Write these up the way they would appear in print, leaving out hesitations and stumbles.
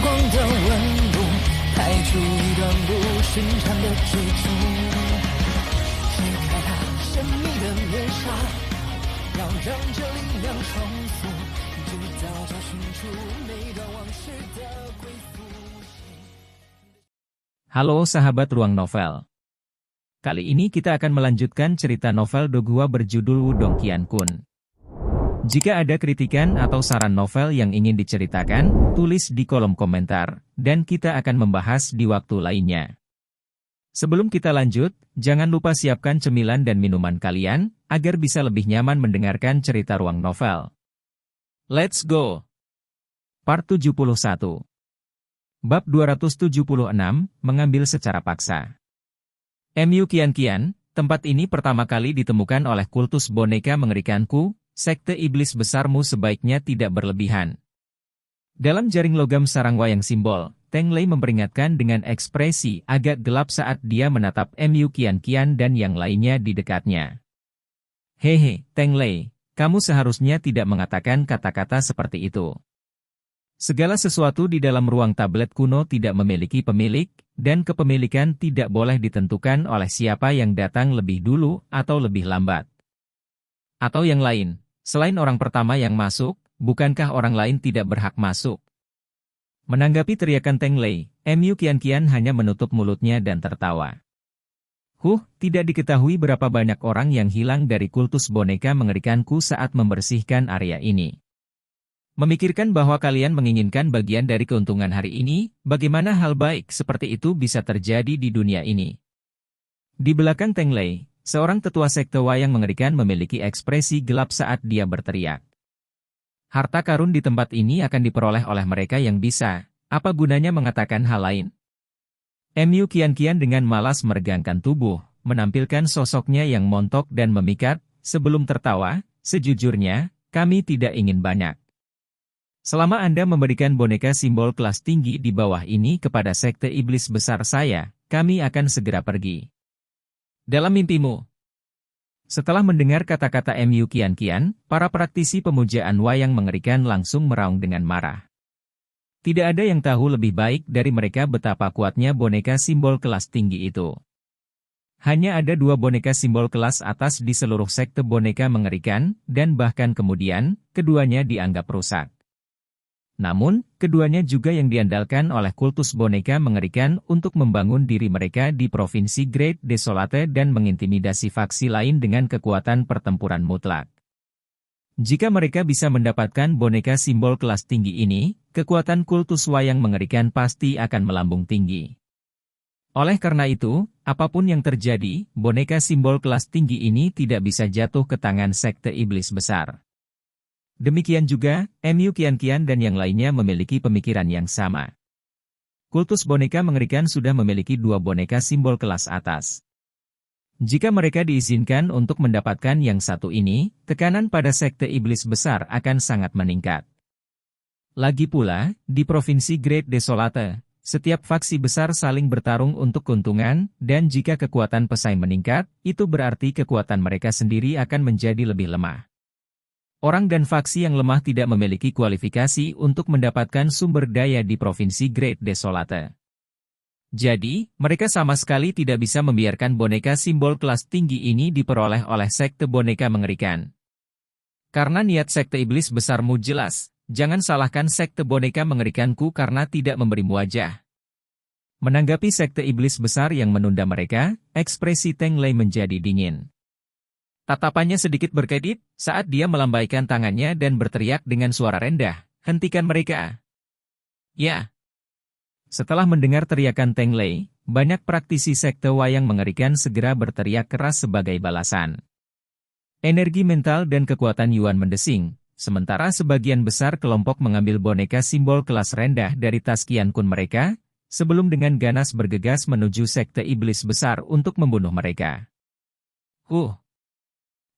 的温度，拍出一段不寻常的追逐。揭开它神秘的面纱，要让这力量重复，直到找寻出每段往事的归宿。Halo sahabat Ruang Novel. Kali ini kita akan melanjutkan cerita novel Dogua berjudul Wudong Qiankun. Jika ada kritikan atau saran novel yang ingin diceritakan, tulis di kolom komentar, dan kita akan membahas di waktu lainnya. Sebelum kita lanjut, jangan lupa siapkan cemilan dan minuman kalian, agar bisa lebih nyaman mendengarkan cerita Ruang Novel. Let's go! Part 71. Bab 276, mengambil secara paksa. Mu Qianqian, tempat ini pertama kali ditemukan oleh kultus boneka mengerikanku, sekte iblis besarmu sebaiknya tidak berlebihan. Dalam jaring logam sarang wayang simbol, Teng Lei memperingatkan dengan ekspresi agak gelap saat dia menatap Mu Qianqian dan yang lainnya di dekatnya. Hehe, Teng Lei, kamu seharusnya tidak mengatakan kata-kata seperti itu. Segala sesuatu di dalam ruang tablet kuno tidak memiliki pemilik, dan kepemilikan tidak boleh ditentukan oleh siapa yang datang lebih dulu atau lebih lambat. Atau yang lain, selain orang pertama yang masuk, bukankah orang lain tidak berhak masuk? Menanggapi teriakan Teng Lei, Mu Qianqian hanya menutup mulutnya dan tertawa. Tidak diketahui berapa banyak orang yang hilang dari kultus boneka mengerikanku saat membersihkan area ini. Memikirkan bahwa kalian menginginkan bagian dari keuntungan hari ini, bagaimana hal baik seperti itu bisa terjadi di dunia ini? Di belakang Teng Lei, seorang tetua sekte wayang mengerikan memiliki ekspresi gelap saat dia berteriak. Harta karun di tempat ini akan diperoleh oleh mereka yang bisa, apa gunanya mengatakan hal lain? Mu Qianqian dengan malas meregangkan tubuh, menampilkan sosoknya yang montok dan memikat, sebelum tertawa, sejujurnya, kami tidak ingin banyak. Selama Anda memberikan boneka simbol kelas tinggi di bawah ini kepada sekte iblis besar saya, kami akan segera pergi. Dalam mimpimu. Setelah mendengar kata-kata Mu Qianqian, para praktisi pemujaan wayang mengerikan langsung meraung dengan marah. Tidak ada yang tahu lebih baik dari mereka betapa kuatnya boneka simbol kelas tinggi itu. Hanya ada 2 boneka simbol kelas atas di seluruh sekte boneka mengerikan, dan bahkan kemudian, keduanya dianggap rusak. Namun, keduanya juga yang diandalkan oleh kultus boneka mengerikan untuk membangun diri mereka di Provinsi Great Desolate dan mengintimidasi faksi lain dengan kekuatan pertempuran mutlak. Jika mereka bisa mendapatkan boneka simbol kelas tinggi ini, kekuatan kultus wayang mengerikan pasti akan melambung tinggi. Oleh karena itu, apapun yang terjadi, boneka simbol kelas tinggi ini tidak bisa jatuh ke tangan sekte iblis besar. Demikian juga, Mu Qianqian dan yang lainnya memiliki pemikiran yang sama. Kultus boneka mengerikan sudah memiliki 2 boneka simbol kelas atas. Jika mereka diizinkan untuk mendapatkan yang satu ini, tekanan pada sekte iblis besar akan sangat meningkat. Lagi pula, di Provinsi Great Desolate, setiap faksi besar saling bertarung untuk keuntungan, dan jika kekuatan pesaing meningkat, itu berarti kekuatan mereka sendiri akan menjadi lebih lemah. Orang dan faksi yang lemah tidak memiliki kualifikasi untuk mendapatkan sumber daya di Provinsi Great Desolate. Jadi, mereka sama sekali tidak bisa membiarkan boneka simbol kelas tinggi ini diperoleh oleh sekte boneka mengerikan. Karena niat sekte iblis besarmu jelas, jangan salahkan sekte boneka mengerikanku karena tidak memberimu wajah. Menanggapi sekte iblis besar yang menunda mereka, ekspresi Teng Lei menjadi dingin. Tatapannya sedikit berkedip saat dia melambaikan tangannya dan berteriak dengan suara rendah, "Hentikan mereka!" Ya. Setelah mendengar teriakan Teng Lei, banyak praktisi sekte wayang mengerikan segera berteriak keras sebagai balasan. Energi mental dan kekuatan Yuan mendesing, sementara sebagian besar kelompok mengambil boneka simbol kelas rendah dari tas Qiankun mereka, sebelum dengan ganas bergegas menuju sekte iblis besar untuk membunuh mereka.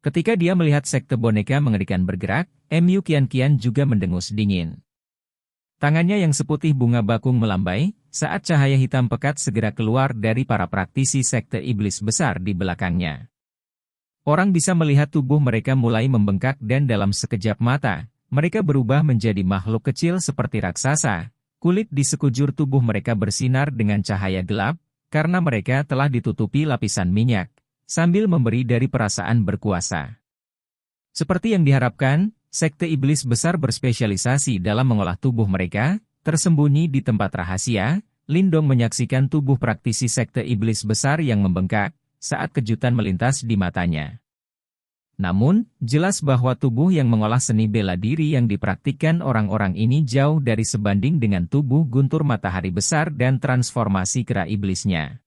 Ketika dia melihat sekte boneka mengerikan bergerak, Mu Qianqian juga mendengus dingin. Tangannya yang seputih bunga bakung melambai, saat cahaya hitam pekat segera keluar dari para praktisi sekte iblis besar di belakangnya. Orang bisa melihat tubuh mereka mulai membengkak dan dalam sekejap mata, mereka berubah menjadi makhluk kecil seperti raksasa, Kulit di sekujur tubuh mereka bersinar dengan cahaya gelap, karena mereka telah ditutupi lapisan minyak, sambil memberi dari perasaan berkuasa. Seperti yang diharapkan, sekte iblis besar berspesialisasi dalam mengolah tubuh mereka, tersembunyi di tempat rahasia. Lindong menyaksikan tubuh praktisi sekte iblis besar yang membengkak, saat kejutan melintas di matanya. Namun, jelas bahwa tubuh yang mengolah seni bela diri yang dipraktikkan orang-orang ini jauh dari sebanding dengan tubuh guntur matahari besar dan transformasi kera iblisnya.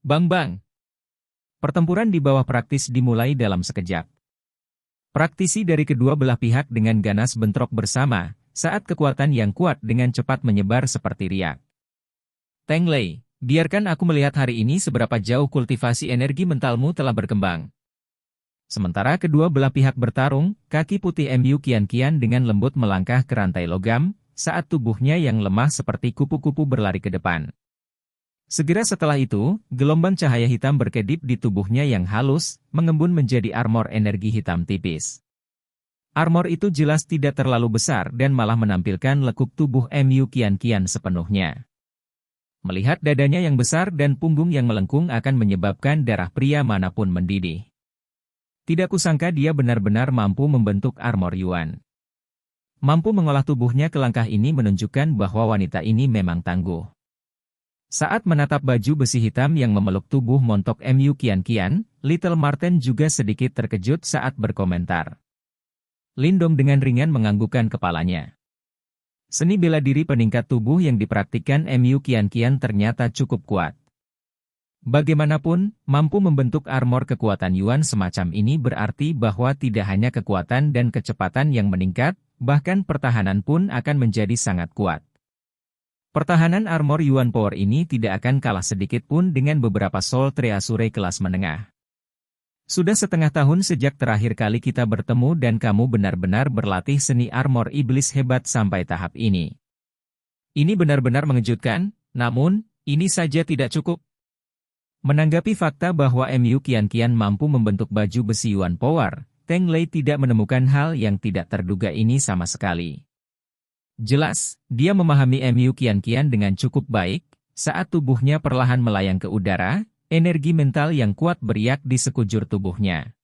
Bang! Pertempuran di bawah praktis dimulai dalam sekejap. Praktisi dari kedua belah pihak dengan ganas bentrok bersama, saat kekuatan yang kuat dengan cepat menyebar seperti riak. Teng Lei, biarkan aku melihat hari ini seberapa jauh kultivasi energi mentalmu telah berkembang. Sementara kedua belah pihak bertarung, kaki putih Mu Qian dengan lembut melangkah ke rantai logam, saat tubuhnya yang lemah seperti kupu-kupu berlari ke depan. Segera setelah itu, gelombang cahaya hitam berkedip di tubuhnya yang halus, mengembun menjadi armor energi hitam tipis. Armor itu jelas tidak terlalu besar dan malah menampilkan lekuk tubuh Mu Qian sepenuhnya. Melihat dadanya yang besar dan punggung yang melengkung akan menyebabkan darah pria manapun mendidih. Tidak kusangka dia benar-benar mampu membentuk armor Yuan. Mampu mengolah tubuhnya ke langkah ini menunjukkan bahwa wanita ini memang tangguh. Saat menatap baju besi hitam yang memeluk tubuh montok Mu Qian, Little Marten juga sedikit terkejut saat berkomentar. Lindong dengan ringan menganggukkan kepalanya. Seni bela diri peningkat tubuh yang dipraktikkan Mu Qian ternyata cukup kuat. Bagaimanapun, mampu membentuk armor kekuatan Yuan semacam ini berarti bahwa tidak hanya kekuatan dan kecepatan yang meningkat, bahkan pertahanan pun akan menjadi sangat kuat. Pertahanan armor Yuan Power ini tidak akan kalah sedikit pun dengan beberapa Soul Treasure kelas menengah. Sudah setengah tahun sejak terakhir kali kita bertemu dan kamu benar-benar berlatih seni armor iblis hebat sampai tahap ini. Ini benar-benar mengejutkan, namun, ini saja tidak cukup. Menanggapi fakta bahwa Mu Qian mampu membentuk baju besi Yuan Power, Teng Lei tidak menemukan hal yang tidak terduga ini sama sekali. Jelas, dia memahami Mu Qian dengan cukup baik, saat tubuhnya perlahan melayang ke udara, energi mental yang kuat beriak di sekujur tubuhnya.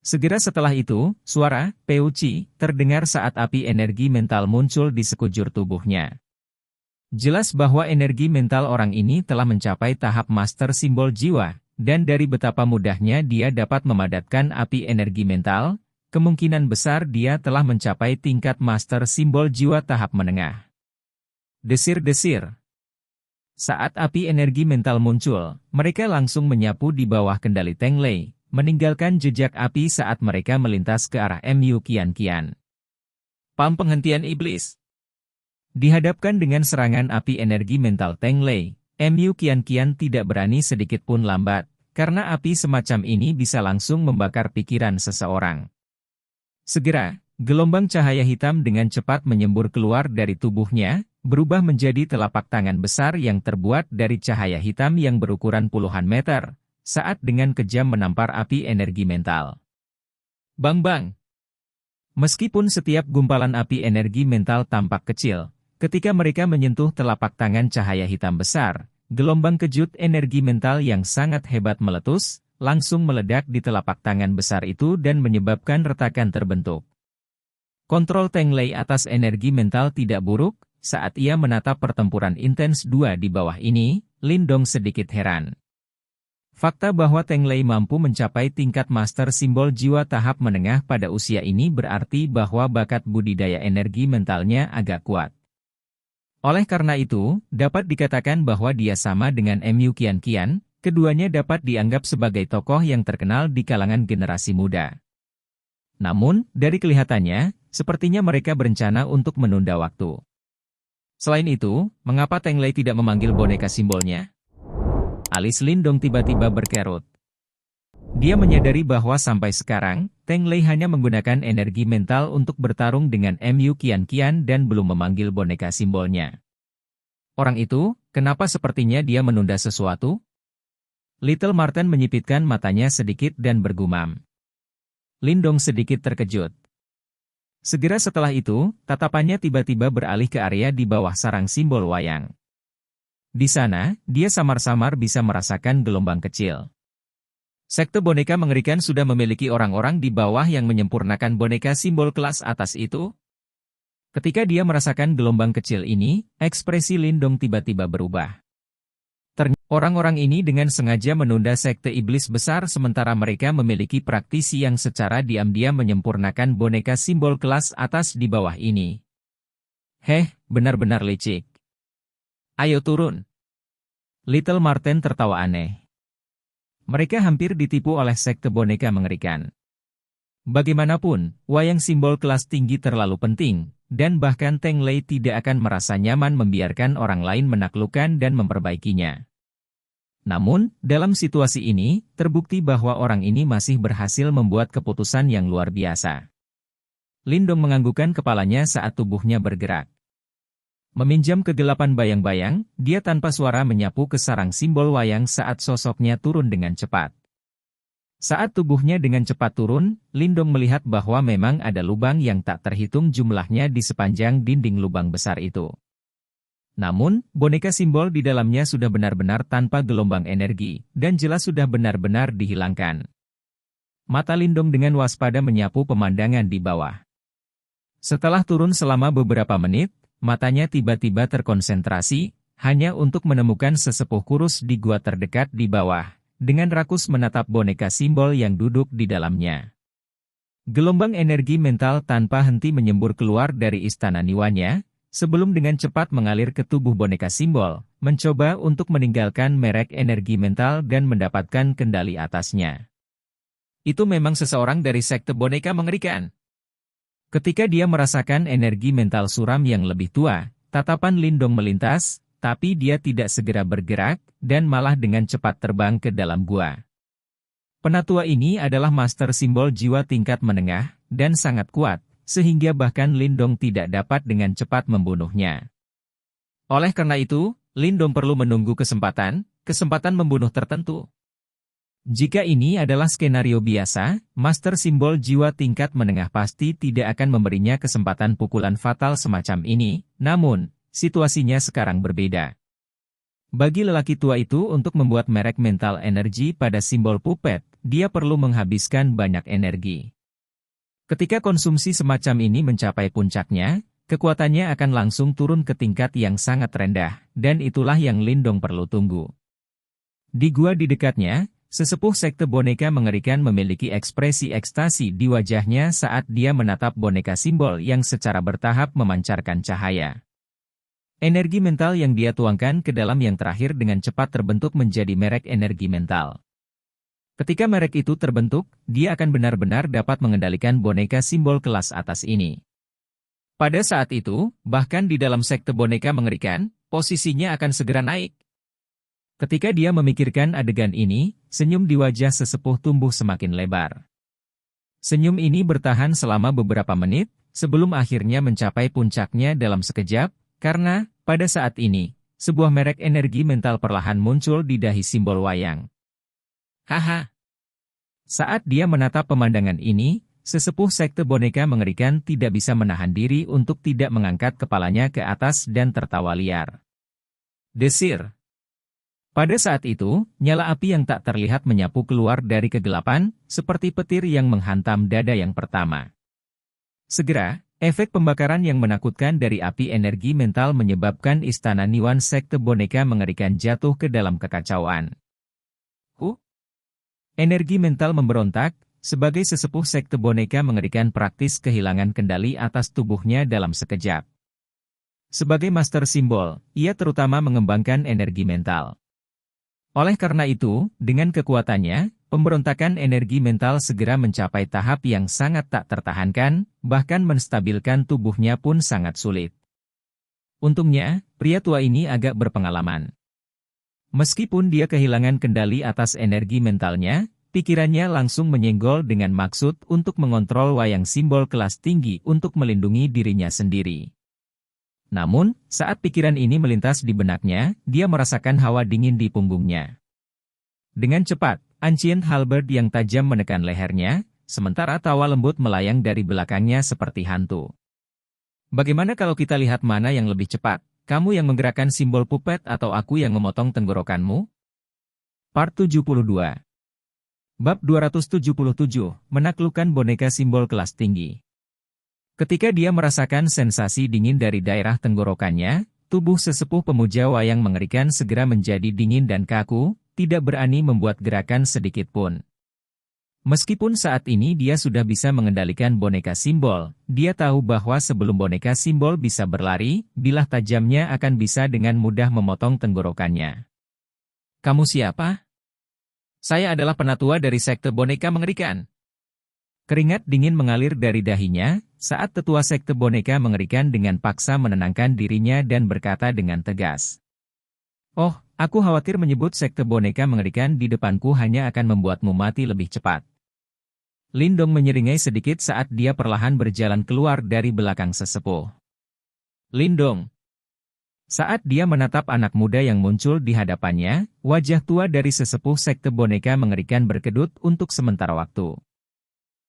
Segera setelah itu, suara Peuci terdengar saat api energi mental muncul di sekujur tubuhnya. Jelas bahwa energi mental orang ini telah mencapai tahap master simbol jiwa, dan dari betapa mudahnya dia dapat memadatkan api energi mental, kemungkinan besar dia telah mencapai tingkat master simbol jiwa tahap menengah. Desir-desir. Saat api energi mental muncul, mereka langsung menyapu di bawah kendali Teng Lei, meninggalkan jejak api saat mereka melintas ke arah Mu Qian. Pam penghentian iblis. Dihadapkan dengan serangan api energi mental Teng Lei, Mu Qian tidak berani sedikit pun lambat, karena api semacam ini bisa langsung membakar pikiran seseorang. Segera, gelombang cahaya hitam dengan cepat menyembur keluar dari tubuhnya, berubah menjadi telapak tangan besar yang terbuat dari cahaya hitam yang berukuran puluhan meter, saat dengan kejam menampar api energi mental. Bang! Meskipun setiap gumpalan api energi mental tampak kecil, ketika mereka menyentuh telapak tangan cahaya hitam besar, gelombang kejut energi mental yang sangat hebat meletus, langsung meledak di telapak tangan besar itu dan menyebabkan retakan terbentuk. Kontrol Teng Lei atas energi mental tidak buruk. Saat ia menatap pertempuran intens dua di bawah ini, Lindong sedikit heran. Fakta bahwa Teng Lei mampu mencapai tingkat master simbol jiwa tahap menengah pada usia ini berarti bahwa bakat budidaya energi mentalnya agak kuat. Oleh karena itu, dapat dikatakan bahwa dia sama dengan Mu Qian, keduanya dapat dianggap sebagai tokoh yang terkenal di kalangan generasi muda. Namun, dari kelihatannya, sepertinya mereka berencana untuk menunda waktu. Selain itu, mengapa Teng Lei tidak memanggil boneka simbolnya? Alis Lindong tiba-tiba berkerut. Dia menyadari bahwa sampai sekarang, Teng Lei hanya menggunakan energi mental untuk bertarung dengan Mu Qian dan belum memanggil boneka simbolnya. Orang itu, kenapa sepertinya dia menunda sesuatu? Little Marten menyipitkan matanya sedikit dan bergumam. Lindong sedikit terkejut. Segera setelah itu, tatapannya tiba-tiba beralih ke area di bawah sarang simbol wayang. Di sana, dia samar-samar bisa merasakan gelombang kecil. Sekte boneka mengerikan sudah memiliki orang-orang di bawah yang menyempurnakan boneka simbol kelas atas itu. Ketika dia merasakan gelombang kecil ini, ekspresi Lindong tiba-tiba berubah. Ternyata orang-orang ini dengan sengaja menunda sekte iblis besar sementara mereka memiliki praktisi yang secara diam-diam menyempurnakan boneka simbol kelas atas di bawah ini. Benar-benar licik. Ayo turun. Little Marten tertawa aneh. Mereka hampir ditipu oleh sekte boneka mengerikan. Bagaimanapun, wayang simbol kelas tinggi terlalu penting, dan bahkan Teng Lei tidak akan merasa nyaman membiarkan orang lain menaklukkan dan memperbaikinya. Namun, dalam situasi ini, terbukti bahwa orang ini masih berhasil membuat keputusan yang luar biasa. Lindong menganggukkan kepalanya saat tubuhnya bergerak. Meminjam kegelapan bayang-bayang, dia tanpa suara menyapu ke sarang simbol wayang saat sosoknya turun dengan cepat. Saat tubuhnya dengan cepat turun, Lindong melihat bahwa memang ada lubang yang tak terhitung jumlahnya di sepanjang dinding lubang besar itu. Namun, boneka simbol di dalamnya sudah benar-benar tanpa gelombang energi, dan jelas sudah benar-benar dihilangkan. Mata Lindong dengan waspada menyapu pemandangan di bawah. Setelah turun selama beberapa menit, matanya tiba-tiba terkonsentrasi, hanya untuk menemukan sesepuh kurus di gua terdekat di bawah, dengan rakus menatap boneka simbol yang duduk di dalamnya. Gelombang energi mental tanpa henti menyembur keluar dari istana Niwanya, sebelum dengan cepat mengalir ke tubuh boneka simbol, mencoba untuk meninggalkan merek energi mental dan mendapatkan kendali atasnya. Itu memang seseorang dari sekte boneka mengerikan. Ketika dia merasakan energi mental suram yang lebih tua, tatapan Lindong melintas, tapi dia tidak segera bergerak, dan malah dengan cepat terbang ke dalam gua. Penatua ini adalah master simbol jiwa tingkat menengah, dan sangat kuat, sehingga bahkan Lindong tidak dapat dengan cepat membunuhnya. Oleh karena itu, Lindong perlu menunggu kesempatan membunuh tertentu. Jika ini adalah skenario biasa, master simbol jiwa tingkat menengah pasti tidak akan memberinya kesempatan pukulan fatal semacam ini, namun, situasinya sekarang berbeda. Bagi lelaki tua itu untuk membuat merek mental energi pada simbol puppet, dia perlu menghabiskan banyak energi. Ketika konsumsi semacam ini mencapai puncaknya, kekuatannya akan langsung turun ke tingkat yang sangat rendah, dan itulah yang Lindong perlu tunggu. Di gua di dekatnya, sesepuh sekte boneka mengerikan memiliki ekspresi ekstasi di wajahnya saat dia menatap boneka simbol yang secara bertahap memancarkan cahaya. Energi mental yang dia tuangkan ke dalam yang terakhir dengan cepat terbentuk menjadi merek energi mental. Ketika merek itu terbentuk, dia akan benar-benar dapat mengendalikan boneka simbol kelas atas ini. Pada saat itu, bahkan di dalam sekte boneka mengerikan, posisinya akan segera naik. Ketika dia memikirkan adegan ini, senyum di wajah sesepuh tumbuh semakin lebar. Senyum ini bertahan selama beberapa menit, sebelum akhirnya mencapai puncaknya dalam sekejap, karena, pada saat ini, sebuah merek energi mental perlahan muncul di dahi simbol wayang. Haha! Saat dia menatap pemandangan ini, sesepuh sekte boneka mengerikan tidak bisa menahan diri untuk tidak mengangkat kepalanya ke atas dan tertawa liar. Desir! Pada saat itu, nyala api yang tak terlihat menyapu keluar dari kegelapan, seperti petir yang menghantam dada yang pertama. Segera, efek pembakaran yang menakutkan dari api energi mental menyebabkan istana Niwan sekte boneka mengerikan jatuh ke dalam kekacauan. Energi mental memberontak, sebagai sesepuh sekte boneka mengerikan praktis kehilangan kendali atas tubuhnya dalam sekejap. Sebagai master simbol, ia terutama mengembangkan energi mental. Oleh karena itu, dengan kekuatannya, pemberontakan energi mental segera mencapai tahap yang sangat tak tertahankan, bahkan menstabilkan tubuhnya pun sangat sulit. Untungnya, pria tua ini agak berpengalaman. Meskipun dia kehilangan kendali atas energi mentalnya, pikirannya langsung menyenggol dengan maksud untuk mengontrol wayang simbol kelas tinggi untuk melindungi dirinya sendiri. Namun, saat pikiran ini melintas di benaknya, dia merasakan hawa dingin di punggungnya. Dengan cepat, Ancient Halberd yang tajam menekan lehernya, sementara tawa lembut melayang dari belakangnya seperti hantu. Bagaimana kalau kita lihat mana yang lebih cepat? Kamu yang menggerakkan simbol pupet atau aku yang memotong tenggorokanmu? Part 72. Bab 277, menaklukkan boneka simbol kelas tinggi. Ketika dia merasakan sensasi dingin dari daerah tenggorokannya, tubuh sesepuh pemuja wayang mengerikan segera menjadi dingin dan kaku, tidak berani membuat gerakan sedikit pun. Meskipun saat ini dia sudah bisa mengendalikan boneka simbol, dia tahu bahwa sebelum boneka simbol bisa berlari, bilah tajamnya akan bisa dengan mudah memotong tenggorokannya. Kamu siapa? Saya adalah penatua dari sekte boneka mengerikan. Keringat dingin mengalir dari dahinya, saat tetua sekte boneka mengerikan dengan paksa menenangkan dirinya dan berkata dengan tegas. Oh, aku khawatir menyebut sekte boneka mengerikan di depanku hanya akan membuatmu mati lebih cepat. Lindong menyeringai sedikit saat dia perlahan berjalan keluar dari belakang sesepuh. Lindong. Saat dia menatap anak muda yang muncul di hadapannya, wajah tua dari sesepuh sekte boneka mengerikan berkedut untuk sementara waktu.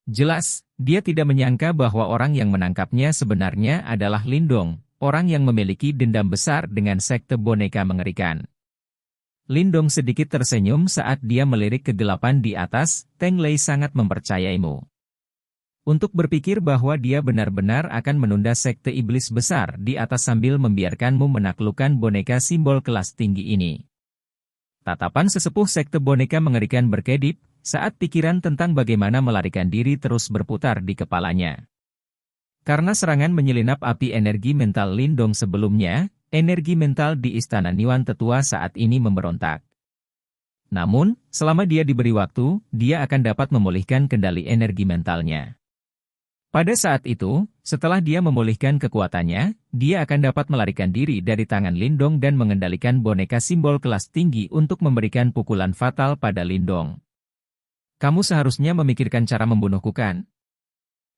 Jelas, dia tidak menyangka bahwa orang yang menangkapnya sebenarnya adalah Lindong, orang yang memiliki dendam besar dengan sekte boneka mengerikan. Lindong sedikit tersenyum saat dia melirik kegelapan di atas, Teng Lei sangat mempercayaimu. Untuk berpikir bahwa dia benar-benar akan menunda sekte iblis besar di atas sambil membiarkanmu menaklukkan boneka simbol kelas tinggi ini. Tatapan sesepuh sekte boneka mengerikan berkedip, saat pikiran tentang bagaimana melarikan diri terus berputar di kepalanya. Karena serangan menyelinap api energi mental Lindong sebelumnya, energi mental di Istana Niwan Tetua saat ini memberontak. Namun, selama dia diberi waktu, dia akan dapat memulihkan kendali energi mentalnya. Pada saat itu, setelah dia memulihkan kekuatannya, dia akan dapat melarikan diri dari tangan Lindong dan mengendalikan boneka simbol kelas tinggi untuk memberikan pukulan fatal pada Lindong. Kamu seharusnya memikirkan cara membunuhku kan?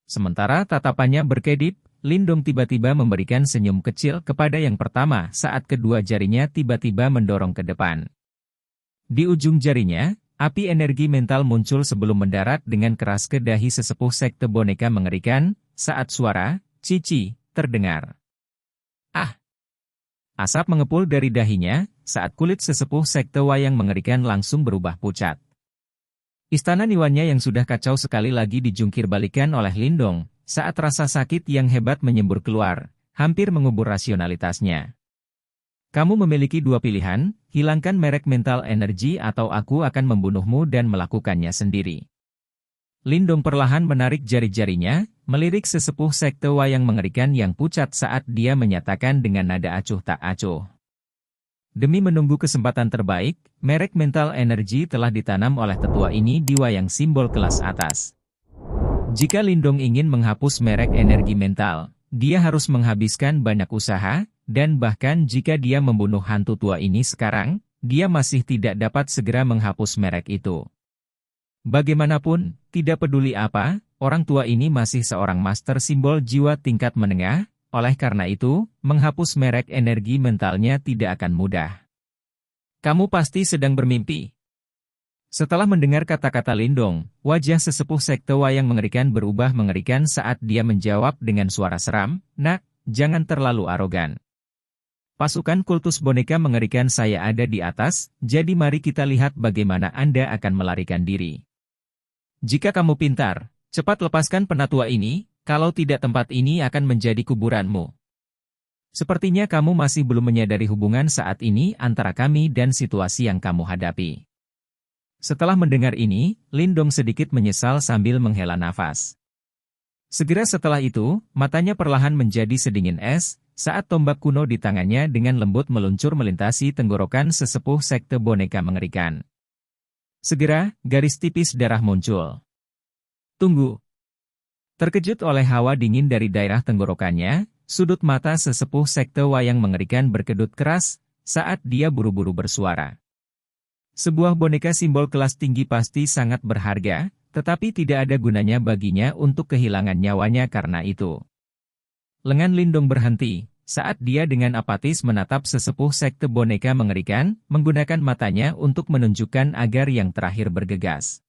Sementara tatapannya berkedip, Lindong tiba-tiba memberikan senyum kecil kepada yang pertama saat kedua jarinya tiba-tiba mendorong ke depan. Di ujung jarinya, api energi mental muncul sebelum mendarat dengan keras ke dahi sesepuh sekte boneka mengerikan, saat suara, cici, terdengar. Ah! Asap mengepul dari dahinya, saat kulit sesepuh sekte wayang mengerikan langsung berubah pucat. Istana Niwannya yang sudah kacau sekali lagi dijungkir balikan oleh Lindong, saat rasa sakit yang hebat menyembur keluar, hampir mengubur rasionalitasnya. Kamu memiliki dua pilihan, hilangkan merek mental energi atau aku akan membunuhmu dan melakukannya sendiri. Lindong perlahan menarik jari-jarinya, melirik sesepuh sekte wayang mengerikan yang pucat saat dia menyatakan dengan nada acuh tak acuh. Demi menunggu kesempatan terbaik, merek mental energi telah ditanam oleh tetua ini di wayang simbol kelas atas. Jika Lindong ingin menghapus merek energi mental, dia harus menghabiskan banyak usaha, dan bahkan jika dia membunuh hantu tua ini sekarang, dia masih tidak dapat segera menghapus merek itu. Bagaimanapun, tidak peduli apa, orang tua ini masih seorang master simbol jiwa tingkat menengah, oleh karena itu, menghapus merek energi mentalnya tidak akan mudah. Kamu pasti sedang bermimpi. Setelah mendengar kata-kata Lindong, wajah sesepuh sekte wayang mengerikan berubah mengerikan saat dia menjawab dengan suara seram, "Nak, jangan terlalu arogan. Pasukan kultus boneka mengerikan saya ada di atas, jadi mari kita lihat bagaimana Anda akan melarikan diri. Jika kamu pintar, cepat lepaskan penatua ini, kalau tidak tempat ini akan menjadi kuburanmu." Sepertinya kamu masih belum menyadari hubungan saat ini antara kami dan situasi yang kamu hadapi. Setelah mendengar ini, Lindong sedikit menyesal sambil menghela nafas. Segera setelah itu, matanya perlahan menjadi sedingin es, saat tombak kuno di tangannya dengan lembut meluncur melintasi tenggorokan sesepuh sekte boneka mengerikan. Segera, garis tipis darah muncul. Tunggu. Terkejut oleh hawa dingin dari daerah tenggorokannya, sudut mata sesepuh sekte wayang mengerikan berkedut keras, saat dia buru-buru bersuara. Sebuah boneka simbol kelas tinggi pasti sangat berharga, tetapi tidak ada gunanya baginya untuk kehilangan nyawanya karena itu. Lengan Lindong berhenti, saat dia dengan apatis menatap sesepuh sekte boneka mengerikan, menggunakan matanya untuk menunjukkan agar yang terakhir bergegas.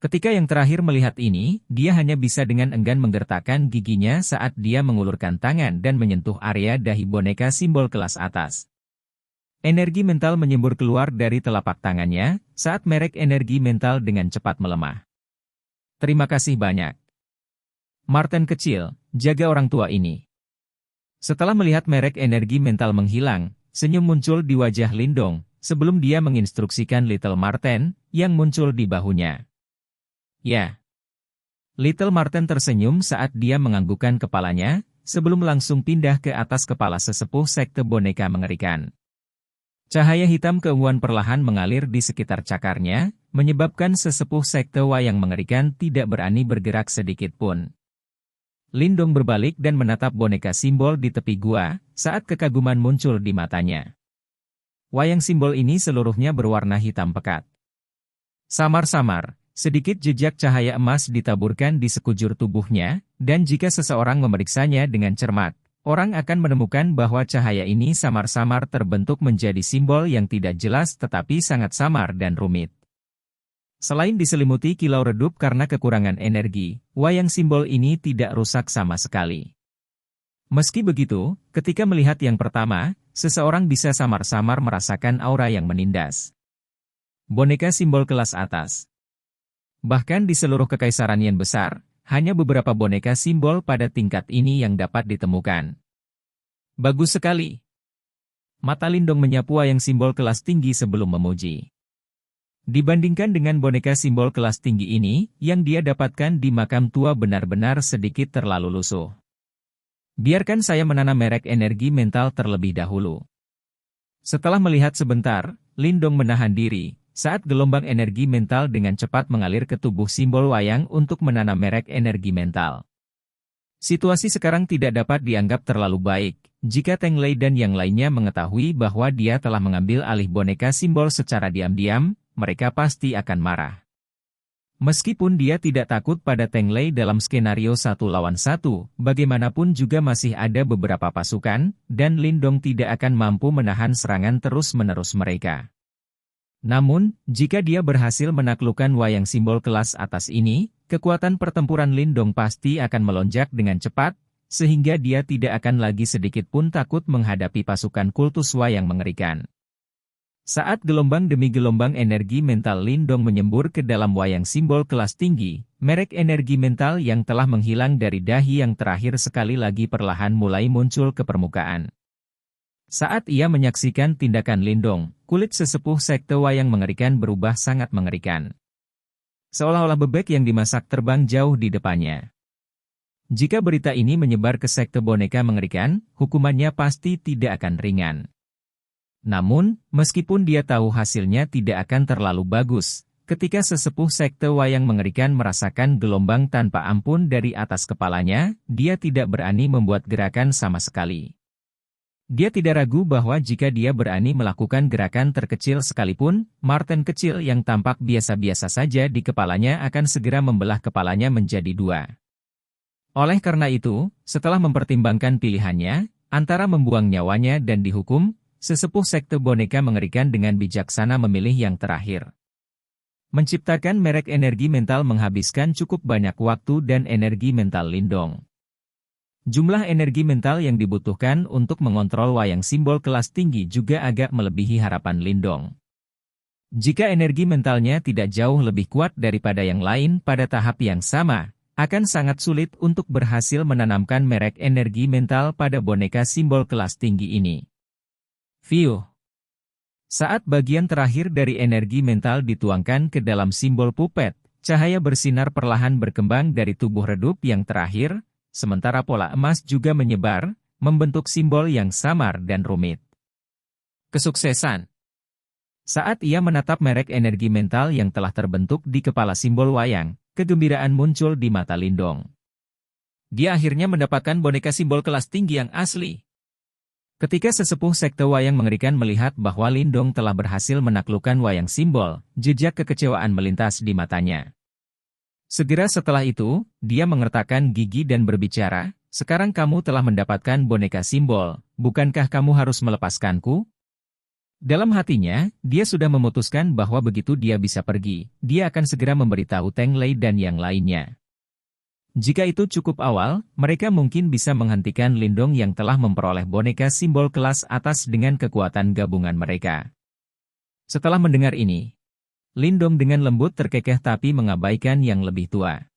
Ketika yang terakhir melihat ini, dia hanya bisa dengan enggan menggertakkan giginya saat dia mengulurkan tangan dan menyentuh area dahi boneka simbol kelas atas. Energi mental menyembur keluar dari telapak tangannya saat merek energi mental dengan cepat melemah. Terima kasih banyak. Martin kecil, jaga orang tua ini. Setelah melihat merek energi mental menghilang, senyum muncul di wajah Lindong sebelum dia menginstruksikan Little Martin yang muncul di bahunya. Ya. Little Martin tersenyum saat dia menganggukkan kepalanya, sebelum langsung pindah ke atas kepala sesepuh sekte boneka mengerikan. Cahaya hitam keunguan perlahan mengalir di sekitar cakarnya, menyebabkan sesepuh sekte wayang mengerikan tidak berani bergerak sedikit pun. Lindong berbalik dan menatap boneka simbol di tepi gua, saat kekaguman muncul di matanya. Wayang simbol ini seluruhnya berwarna hitam pekat. Samar-samar, sedikit jejak cahaya emas ditaburkan di sekujur tubuhnya, dan jika seseorang memeriksanya dengan cermat, orang akan menemukan bahwa cahaya ini samar-samar terbentuk menjadi simbol yang tidak jelas tetapi sangat samar dan rumit. Selain diselimuti kilau redup karena kekurangan energi, wayang simbol ini tidak rusak sama sekali. Meski begitu, ketika melihat yang pertama, seseorang bisa samar-samar merasakan aura yang menindas. Boneka simbol kelas atas. Bahkan di seluruh kekaisaran Yen besar, hanya beberapa boneka simbol pada tingkat ini yang dapat ditemukan. Bagus sekali. Mata Lindong menyapu wayang simbol kelas tinggi sebelum memuji. Dibandingkan dengan boneka simbol kelas tinggi ini, yang dia dapatkan di makam tua benar-benar sedikit terlalu lusuh. Biarkan saya menanam merek energi mental terlebih dahulu. Setelah melihat sebentar, Lindong menahan diri, saat gelombang energi mental dengan cepat mengalir ke tubuh simbol wayang untuk menanam merek energi mental. Situasi sekarang tidak dapat dianggap terlalu baik, jika Teng Lei dan yang lainnya mengetahui bahwa dia telah mengambil alih boneka simbol secara diam-diam, mereka pasti akan marah. Meskipun dia tidak takut pada Teng Lei dalam skenario 1 lawan 1, bagaimanapun juga masih ada beberapa pasukan, dan Lindong tidak akan mampu menahan serangan terus-menerus mereka. Namun, jika dia berhasil menaklukkan wayang simbol kelas atas ini, kekuatan pertempuran Lindong pasti akan melonjak dengan cepat, sehingga dia tidak akan lagi sedikit pun takut menghadapi pasukan kultus wayang mengerikan. Saat gelombang demi gelombang energi mental Lindong menyembur ke dalam wayang simbol kelas tinggi, merek energi mental yang telah menghilang dari dahi yang terakhir sekali lagi perlahan mulai muncul ke permukaan. Saat ia menyaksikan tindakan Lindong, kulit sesepuh sekte wayang mengerikan berubah sangat mengerikan. Seolah-olah bebek yang dimasak terbang jauh di depannya. Jika berita ini menyebar ke sekte boneka mengerikan, hukumannya pasti tidak akan ringan. Namun, meskipun dia tahu hasilnya tidak akan terlalu bagus, ketika sesepuh sekte wayang mengerikan merasakan gelombang tanpa ampun dari atas kepalanya, dia tidak berani membuat gerakan sama sekali. Dia tidak ragu bahwa jika dia berani melakukan gerakan terkecil sekalipun, Martin kecil yang tampak biasa-biasa saja di kepalanya akan segera membelah kepalanya menjadi dua. Oleh karena itu, setelah mempertimbangkan pilihannya, antara membuang nyawanya dan dihukum, sesepuh sekte boneka mengerikan dengan bijaksana memilih yang terakhir. Menciptakan merek energi mental menghabiskan cukup banyak waktu dan energi mental Lindong. Jumlah energi mental yang dibutuhkan untuk mengontrol wayang simbol kelas tinggi juga agak melebihi harapan Lindong. Jika energi mentalnya tidak jauh lebih kuat daripada yang lain pada tahap yang sama, akan sangat sulit untuk berhasil menanamkan merek energi mental pada boneka simbol kelas tinggi ini. View. Saat bagian terakhir dari energi mental dituangkan ke dalam simbol puppet, cahaya bersinar perlahan berkembang dari tubuh redup yang terakhir, sementara pola emas juga menyebar, membentuk simbol yang samar dan rumit. Kesuksesan. Saat ia menatap merek energi mental yang telah terbentuk di kepala simbol wayang, kegembiraan muncul di mata Lindong. Dia akhirnya mendapatkan boneka simbol kelas tinggi yang asli. Ketika sesepuh sekte wayang mengerikan melihat bahwa Lindong telah berhasil menaklukkan wayang simbol, jejak kekecewaan melintas di matanya. Segera setelah itu, dia mengertakkan gigi dan berbicara, "Sekarang kamu telah mendapatkan boneka simbol, bukankah kamu harus melepaskanku?" Dalam hatinya, dia sudah memutuskan bahwa begitu dia bisa pergi, dia akan segera memberitahu Teng Lei dan yang lainnya. Jika itu cukup awal, mereka mungkin bisa menghentikan Lindong yang telah memperoleh boneka simbol kelas atas dengan kekuatan gabungan mereka. Setelah mendengar ini, Lindong dengan lembut terkekeh tapi mengabaikan yang lebih tua.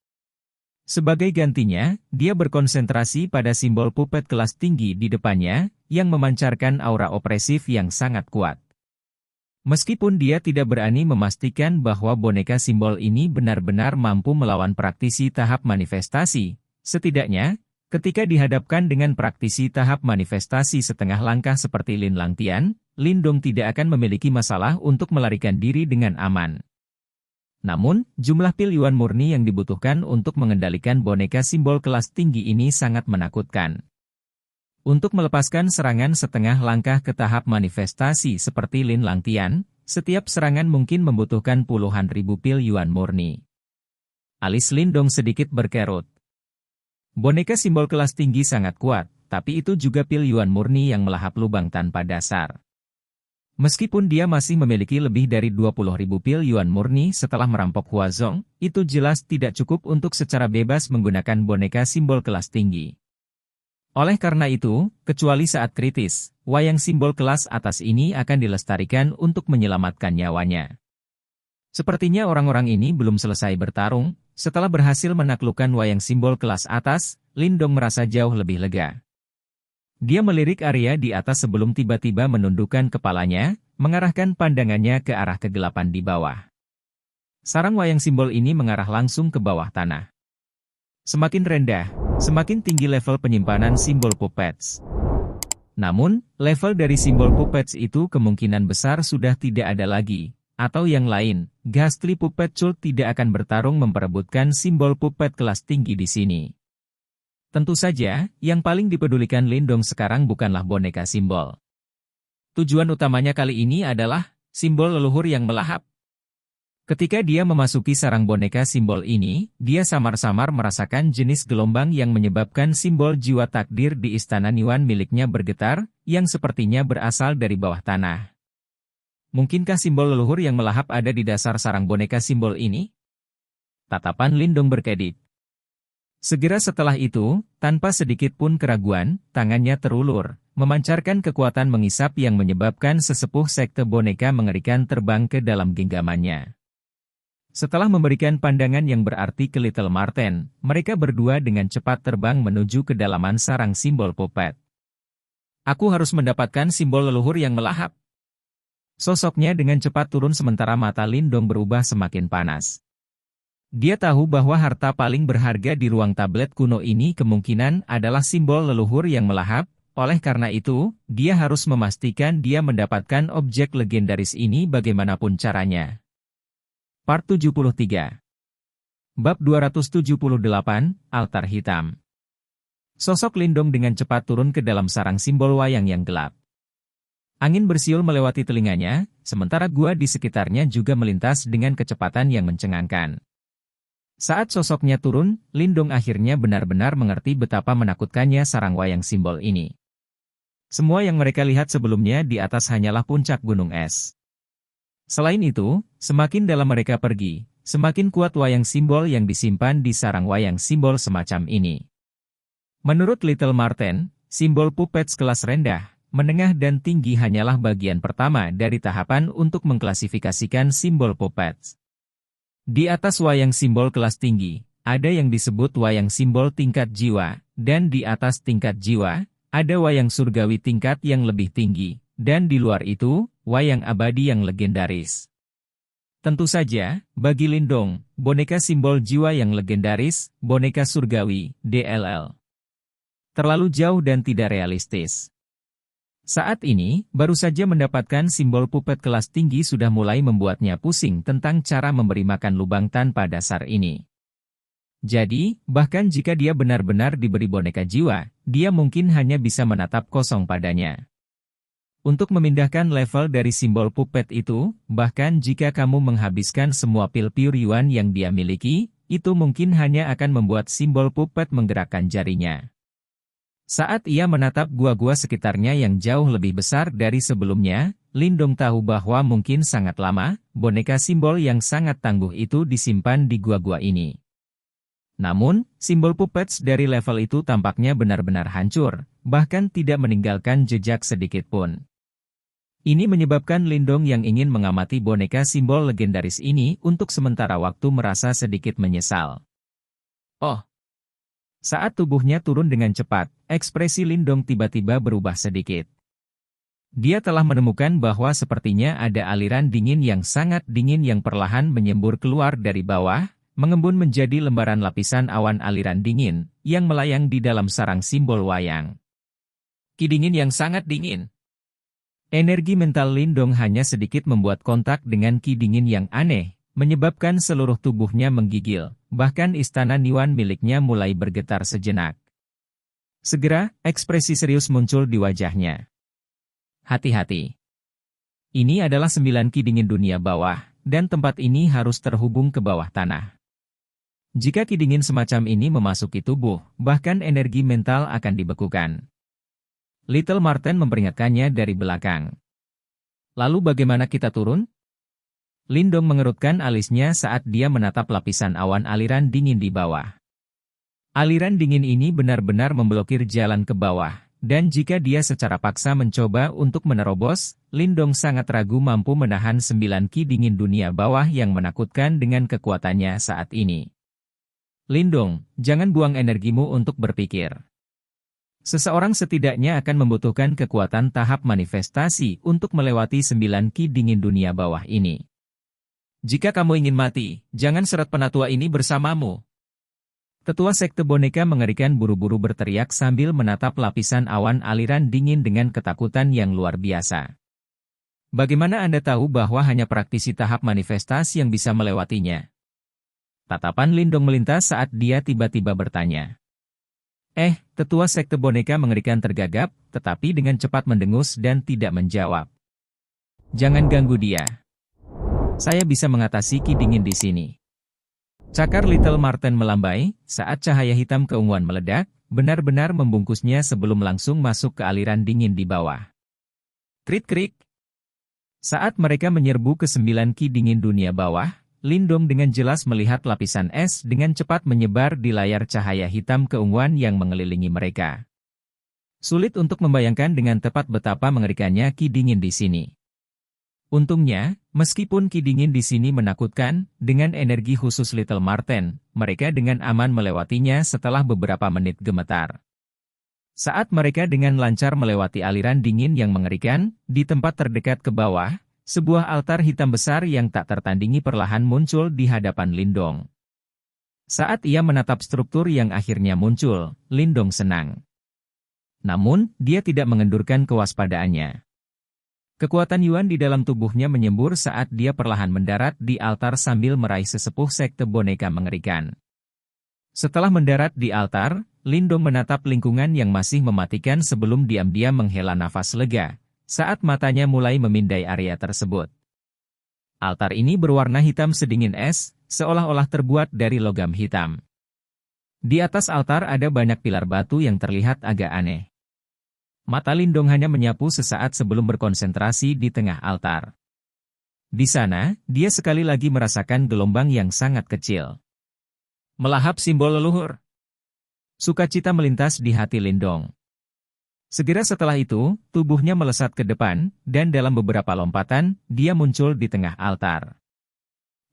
Sebagai gantinya, dia berkonsentrasi pada simbol pupet kelas tinggi di depannya, yang memancarkan aura opresif yang sangat kuat. Meskipun dia tidak berani memastikan bahwa boneka simbol ini benar-benar mampu melawan praktisi tahap manifestasi, setidaknya, ketika dihadapkan dengan praktisi tahap manifestasi setengah langkah seperti Lin Langtian, Lindong tidak akan memiliki masalah untuk melarikan diri dengan aman. Namun, jumlah pil yuan murni yang dibutuhkan untuk mengendalikan boneka simbol kelas tinggi ini sangat menakutkan. Untuk melepaskan serangan setengah langkah ke tahap manifestasi seperti Lin Langtian, setiap serangan mungkin membutuhkan puluhan ribu pil yuan murni. Alis Lindong sedikit berkerut. Boneka simbol kelas tinggi sangat kuat, tapi itu juga pil yuan murni yang melahap lubang tanpa dasar. Meskipun dia masih memiliki lebih dari 20.000 pil yuan murni setelah merampok Huazong, itu jelas tidak cukup untuk secara bebas menggunakan boneka simbol kelas tinggi. Oleh karena itu, kecuali saat kritis, wayang simbol kelas atas ini akan dilestarikan untuk menyelamatkan nyawanya. Sepertinya orang-orang ini belum selesai bertarung, setelah berhasil menaklukkan wayang simbol kelas atas, Lindong merasa jauh lebih lega. Dia melirik area di atas sebelum tiba-tiba menundukkan kepalanya, mengarahkan pandangannya ke arah kegelapan di bawah. Sarang wayang simbol ini mengarah langsung ke bawah tanah. Semakin rendah, semakin tinggi level penyimpanan simbol puppets. Namun, level dari simbol puppets itu kemungkinan besar sudah tidak ada lagi. Atau yang lain, Ghastly Puppet Cult tidak akan bertarung memperebutkan simbol puppet kelas tinggi di sini. Tentu saja, yang paling dipedulikan Lindong sekarang bukanlah boneka simbol. Tujuan utamanya kali ini adalah simbol leluhur yang melahap. Ketika dia memasuki sarang boneka simbol ini, dia samar-samar merasakan jenis gelombang yang menyebabkan simbol jiwa takdir di istana Niwan miliknya bergetar, yang sepertinya berasal dari bawah tanah. Mungkinkah simbol leluhur yang melahap ada di dasar sarang boneka simbol ini? Tatapan Lindong berkedip. Segera setelah itu, tanpa sedikit pun keraguan, tangannya terulur, memancarkan kekuatan mengisap yang menyebabkan sesepuh sekte boneka mengerikan terbang ke dalam genggamannya. Setelah memberikan pandangan yang berarti ke Little Marten, mereka berdua dengan cepat terbang menuju kedalaman sarang simbol puppet. Aku harus mendapatkan simbol leluhur yang melahap. Sosoknya dengan cepat turun sementara mata Lindong berubah semakin panas. Dia tahu bahwa harta paling berharga di ruang tablet kuno ini kemungkinan adalah simbol leluhur yang melahap, oleh karena itu, dia harus memastikan dia mendapatkan objek legendaris ini bagaimanapun caranya. Part 73. Bab 278, Altar Hitam. Sosok Lindong dengan cepat turun ke dalam sarang simbol wayang yang gelap. Angin bersiul melewati telinganya, sementara gua di sekitarnya juga melintas dengan kecepatan yang mencengangkan. Saat sosoknya turun, Lindong akhirnya benar-benar mengerti betapa menakutkannya sarang wayang simbol ini. Semua yang mereka lihat sebelumnya di atas hanyalah puncak gunung es. Selain itu, semakin dalam mereka pergi, semakin kuat wayang simbol yang disimpan di sarang wayang simbol semacam ini. Menurut Little Marten, simbol puppets kelas rendah, menengah dan tinggi hanyalah bagian pertama dari tahapan untuk mengklasifikasikan simbol puppets. Di atas wayang simbol kelas tinggi, ada yang disebut wayang simbol tingkat jiwa, dan di atas tingkat jiwa, ada wayang surgawi tingkat yang lebih tinggi, dan di luar itu, wayang abadi yang legendaris. Tentu saja, bagi Lindong, boneka simbol jiwa yang legendaris, boneka surgawi, DLL. Terlalu jauh dan tidak realistis. Saat ini, baru saja mendapatkan simbol puppet kelas tinggi sudah mulai membuatnya pusing tentang cara memberi makan lubang tanpa dasar ini. Jadi, bahkan jika dia benar-benar diberi boneka jiwa, dia mungkin hanya bisa menatap kosong padanya. Untuk memindahkan level dari simbol puppet itu, bahkan jika kamu menghabiskan semua pil pure yuan yang dia miliki, itu mungkin hanya akan membuat simbol puppet menggerakkan jarinya. Saat ia menatap gua-gua sekitarnya yang jauh lebih besar dari sebelumnya, Lindong tahu bahwa mungkin sangat lama, boneka simbol yang sangat tangguh itu disimpan di gua-gua ini. Namun, simbol puppets dari level itu tampaknya benar-benar hancur, bahkan tidak meninggalkan jejak sedikit pun. Ini menyebabkan Lindong yang ingin mengamati boneka simbol legendaris ini untuk sementara waktu merasa sedikit menyesal. Oh! Saat tubuhnya turun dengan cepat, ekspresi Lindong tiba-tiba berubah sedikit. Dia telah menemukan bahwa sepertinya ada aliran dingin yang sangat dingin yang perlahan menyembur keluar dari bawah, mengembun menjadi lembaran lapisan awan aliran dingin, yang melayang di dalam sarang simbol wayang. Ki dingin yang sangat dingin. Energi mental Lindong hanya sedikit membuat kontak dengan ki dingin yang aneh, menyebabkan seluruh tubuhnya menggigil, bahkan istana Niwan miliknya mulai bergetar sejenak. Segera, ekspresi serius muncul di wajahnya. Hati-hati. Ini adalah 9 ki dingin dunia bawah, dan tempat ini harus terhubung ke bawah tanah. Jika ki dingin semacam ini memasuki tubuh, bahkan energi mental akan dibekukan. Little Marten memperingatkannya dari belakang. Lalu bagaimana kita turun? Lindong mengerutkan alisnya saat dia menatap lapisan awan aliran dingin di bawah. Aliran dingin ini benar-benar memblokir jalan ke bawah, dan jika dia secara paksa mencoba untuk menerobos, Lindong sangat ragu mampu menahan 9 ki dingin dunia bawah yang menakutkan dengan kekuatannya saat ini. Lindong, jangan buang energimu untuk berpikir. Seseorang setidaknya akan membutuhkan kekuatan tahap manifestasi untuk melewati 9 ki dingin dunia bawah ini. Jika kamu ingin mati, jangan seret penatua ini bersamamu. Tetua sekte boneka mengerikan buru-buru berteriak sambil menatap lapisan awan aliran dingin dengan ketakutan yang luar biasa. Bagaimana Anda tahu bahwa hanya praktisi tahap manifestasi yang bisa melewatinya? Tatapan Lindong melintas saat dia tiba-tiba bertanya. Tetua sekte boneka mengerikan tergagap, tetapi dengan cepat mendengus dan tidak menjawab. Jangan ganggu dia. Saya bisa mengatasi ki dingin di sini. Cakar Little Marten melambai, saat cahaya hitam keunguan meledak, benar-benar membungkusnya sebelum langsung masuk ke aliran dingin di bawah. Krik-krik. Saat mereka menyerbu ke 9 ki dingin dunia bawah, Lindong dengan jelas melihat lapisan es dengan cepat menyebar di layar cahaya hitam keunguan yang mengelilingi mereka. Sulit untuk membayangkan dengan tepat betapa mengerikannya ki dingin di sini. Untungnya, meskipun ki dingin di sini menakutkan, dengan energi khusus Little Marten, mereka dengan aman melewatinya setelah beberapa menit gemetar. Saat mereka dengan lancar melewati aliran dingin yang mengerikan, di tempat terdekat ke bawah, sebuah altar hitam besar yang tak tertandingi perlahan muncul di hadapan Lindong. Saat ia menatap struktur yang akhirnya muncul, Lindong senang. Namun, dia tidak mengendurkan kewaspadaannya. Kekuatan Yuan di dalam tubuhnya menyembur saat dia perlahan mendarat di altar sambil meraih sesepuh sekte boneka mengerikan. Setelah mendarat di altar, Lindong menatap lingkungan yang masih mematikan sebelum diam-diam menghela nafas lega, saat matanya mulai memindai area tersebut. Altar ini berwarna hitam sedingin es, seolah-olah terbuat dari logam hitam. Di atas altar ada banyak pilar batu yang terlihat agak aneh. Mata Lindong hanya menyapu sesaat sebelum berkonsentrasi di tengah altar. Di sana, dia sekali lagi merasakan gelombang yang sangat kecil. Melahap simbol leluhur. Sukacita melintas di hati Lindong. Segera setelah itu, tubuhnya melesat ke depan, dan dalam beberapa lompatan, dia muncul di tengah altar.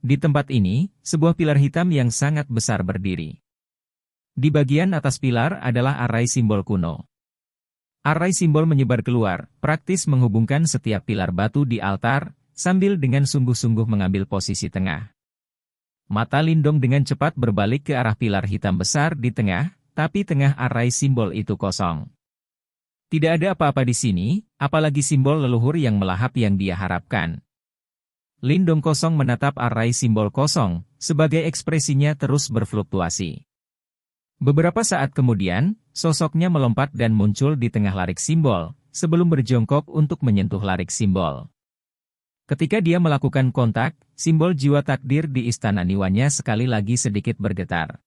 Di tempat ini, sebuah pilar hitam yang sangat besar berdiri. Di bagian atas pilar adalah arai simbol kuno. Arai simbol menyebar keluar, praktis menghubungkan setiap pilar batu di altar, sambil dengan sungguh-sungguh mengambil posisi tengah. Mata Lindong dengan cepat berbalik ke arah pilar hitam besar di tengah, tapi tengah arai simbol itu kosong. Tidak ada apa-apa di sini, apalagi simbol leluhur yang melahap yang dia harapkan. Lindong kosong menatap arai simbol kosong, sebagai ekspresinya terus berfluktuasi. Beberapa saat kemudian, sosoknya melompat dan muncul di tengah larik simbol, sebelum berjongkok untuk menyentuh larik simbol. Ketika dia melakukan kontak, simbol jiwa takdir di istana Niwannya sekali lagi sedikit bergetar.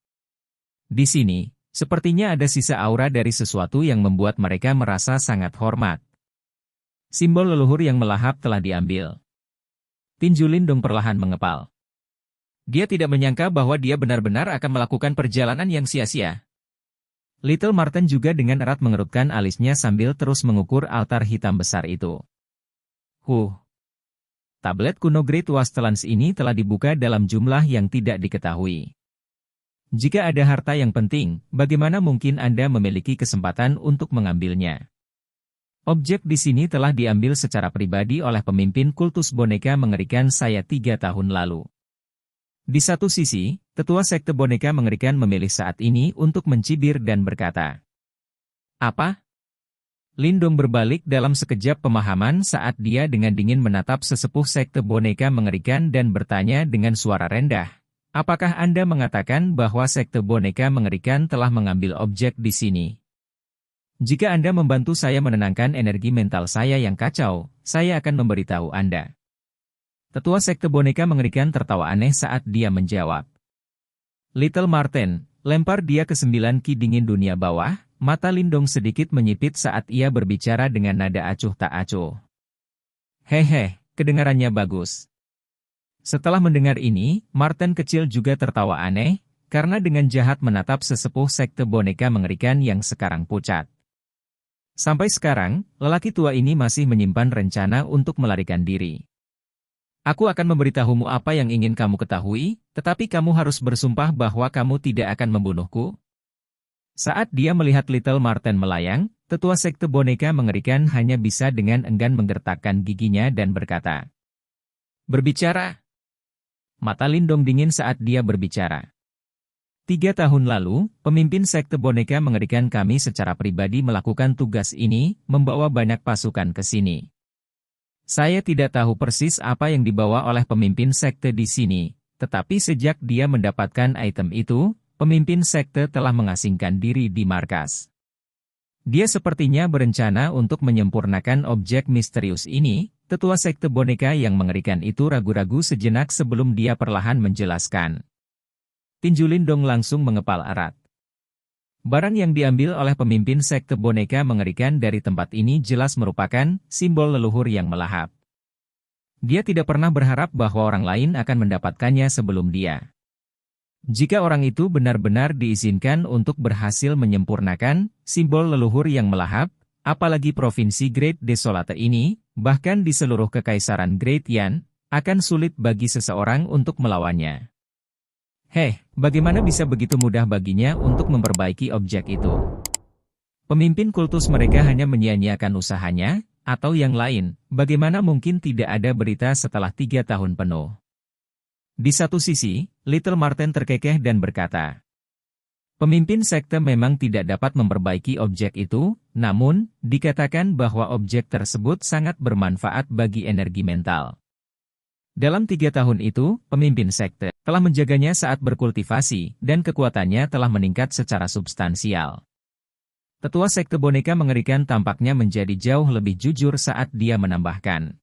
Di sini, sepertinya ada sisa aura dari sesuatu yang membuat mereka merasa sangat hormat. Simbol leluhur yang melahap telah diambil. Tinju Lindong perlahan mengepal. Dia tidak menyangka bahwa dia benar-benar akan melakukan perjalanan yang sia-sia. Little Marten juga dengan erat mengerutkan alisnya sambil terus mengukur altar hitam besar itu. Tablet kuno Great Wastelands ini telah dibuka dalam jumlah yang tidak diketahui. Jika ada harta yang penting, bagaimana mungkin Anda memiliki kesempatan untuk mengambilnya? Objek di sini telah diambil secara pribadi oleh pemimpin kultus boneka mengerikan saya 3 tahun lalu. Di satu sisi, tetua sekte boneka mengerikan memilih saat ini untuk mencibir dan berkata, "Apa?" Lindong berbalik dalam sekejap pemahaman saat dia dengan dingin menatap sesepuh sekte boneka mengerikan dan bertanya dengan suara rendah, "Apakah Anda mengatakan bahwa sekte boneka mengerikan telah mengambil objek di sini? Jika Anda membantu saya menenangkan energi mental saya yang kacau, saya akan memberitahu Anda." Tetua sekte boneka mengerikan tertawa aneh saat dia menjawab. Little Marten, lempar dia ke 9 ki dingin dunia bawah, mata Lindong sedikit menyipit saat ia berbicara dengan nada acuh tak acuh. Hehe, kedengarannya bagus. Setelah mendengar ini, Marten kecil juga tertawa aneh, karena dengan jahat menatap sesepuh sekte boneka mengerikan yang sekarang pucat. Sampai sekarang, lelaki tua ini masih menyimpan rencana untuk melarikan diri. Aku akan memberitahumu apa yang ingin kamu ketahui, tetapi kamu harus bersumpah bahwa kamu tidak akan membunuhku. Saat dia melihat Little Marten melayang, tetua sekte boneka mengerikan hanya bisa dengan enggan menggertakkan giginya dan berkata, "Berbicara." Mata Lindong dingin saat dia berbicara. 3 tahun lalu, pemimpin sekte boneka mengerikan kami secara pribadi melakukan tugas ini, membawa banyak pasukan ke sini. Saya tidak tahu persis apa yang dibawa oleh pemimpin sekte di sini, tetapi sejak dia mendapatkan item itu, pemimpin sekte telah mengasingkan diri di markas. Dia sepertinya berencana untuk menyempurnakan objek misterius ini. Tetua sekte boneka yang mengerikan itu ragu-ragu sejenak sebelum dia perlahan menjelaskan. Tinju Lindong langsung mengepal erat. Barang yang diambil oleh pemimpin sekte boneka mengerikan dari tempat ini jelas merupakan simbol leluhur yang melahap. Dia tidak pernah berharap bahwa orang lain akan mendapatkannya sebelum dia. Jika orang itu benar-benar diizinkan untuk berhasil menyempurnakan simbol leluhur yang melahap, apalagi provinsi Great Desolate ini, bahkan di seluruh kekaisaran Great Yan, akan sulit bagi seseorang untuk melawannya. Bagaimana bisa begitu mudah baginya untuk memperbaiki objek itu? Pemimpin kultus mereka hanya menyia-nyiakan usahanya, atau yang lain, bagaimana mungkin tidak ada berita setelah 3 tahun penuh? Di satu sisi, Little Marten terkekeh dan berkata, pemimpin sekte memang tidak dapat memperbaiki objek itu, namun, dikatakan bahwa objek tersebut sangat bermanfaat bagi energi mental. Dalam 3 tahun itu, pemimpin sekte telah menjaganya saat berkultivasi, dan kekuatannya telah meningkat secara substansial. Tetua sekte boneka mengerikan tampaknya menjadi jauh lebih jujur saat dia menambahkan.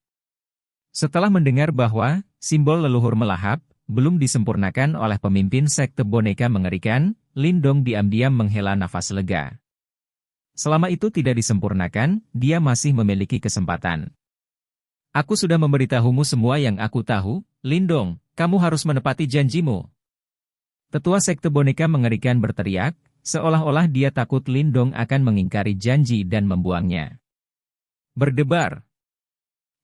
Setelah mendengar bahwa simbol leluhur melahap belum disempurnakan oleh pemimpin sekte boneka mengerikan, Lindong diam-diam menghela nafas lega. Selama itu tidak disempurnakan, dia masih memiliki kesempatan. Aku sudah memberitahumu semua yang aku tahu, Lindong, kamu harus menepati janjimu. Tetua sekte boneka mengerikan berteriak, seolah-olah dia takut Lindong akan mengingkari janji dan membuangnya. Berdebar.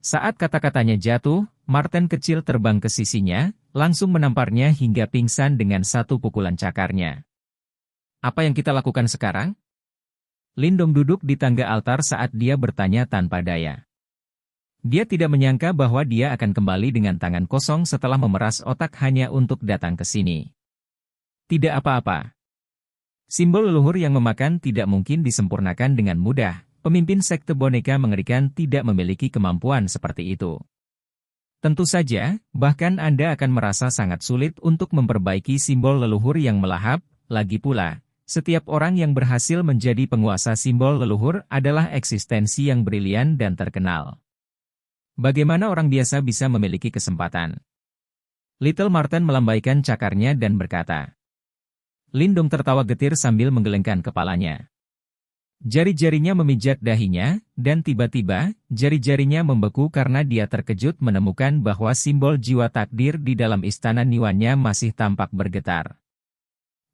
Saat kata-katanya jatuh, Marten kecil terbang ke sisinya, langsung menamparnya hingga pingsan dengan satu pukulan cakarnya. Apa yang kita lakukan sekarang? Lindong duduk di tangga altar saat dia bertanya tanpa daya. Dia tidak menyangka bahwa dia akan kembali dengan tangan kosong setelah memeras otak hanya untuk datang ke sini. Tidak apa-apa. Simbol leluhur yang memakan tidak mungkin disempurnakan dengan mudah. Pemimpin sekte boneka mengerikan tidak memiliki kemampuan seperti itu. Tentu saja, bahkan Anda akan merasa sangat sulit untuk memperbaiki simbol leluhur yang melahap. Lagi pula, setiap orang yang berhasil menjadi penguasa simbol leluhur adalah eksistensi yang brilian dan terkenal. Bagaimana orang biasa bisa memiliki kesempatan? Little Marten melambaikan cakarnya dan berkata. Lindong tertawa getir sambil menggelengkan kepalanya. Jari-jarinya memijat dahinya, dan tiba-tiba, jari-jarinya membeku karena dia terkejut menemukan bahwa simbol jiwa takdir di dalam istana Niwannya masih tampak bergetar.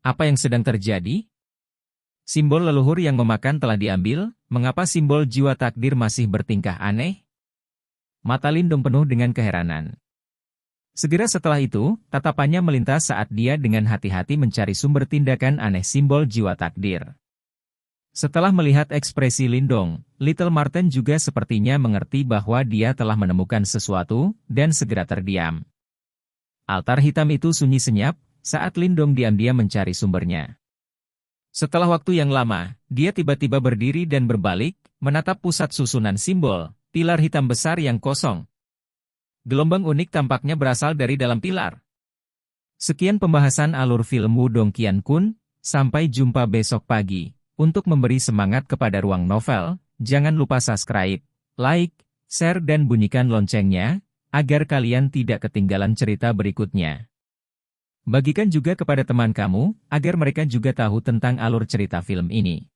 Apa yang sedang terjadi? Simbol leluhur yang memakan telah diambil, mengapa simbol jiwa takdir masih bertingkah aneh? Mata Lindong penuh dengan keheranan. Segera setelah itu, tatapannya melintas saat dia dengan hati-hati mencari sumber tindakan aneh simbol jiwa takdir. Setelah melihat ekspresi Lindong, Little Marten juga sepertinya mengerti bahwa dia telah menemukan sesuatu, dan segera terdiam. Altar hitam itu sunyi senyap, saat Lindong diam-diam mencari sumbernya. Setelah waktu yang lama, dia tiba-tiba berdiri dan berbalik, menatap pusat susunan simbol, pilar hitam besar yang kosong. Gelombang unik tampaknya berasal dari dalam pilar. Sekian pembahasan alur film Wudong Qiankun, sampai jumpa besok pagi. Untuk memberi semangat kepada Ruang Novel, jangan lupa subscribe, like, share dan bunyikan loncengnya, agar kalian tidak ketinggalan cerita berikutnya. Bagikan juga kepada teman kamu, agar mereka juga tahu tentang alur cerita film ini.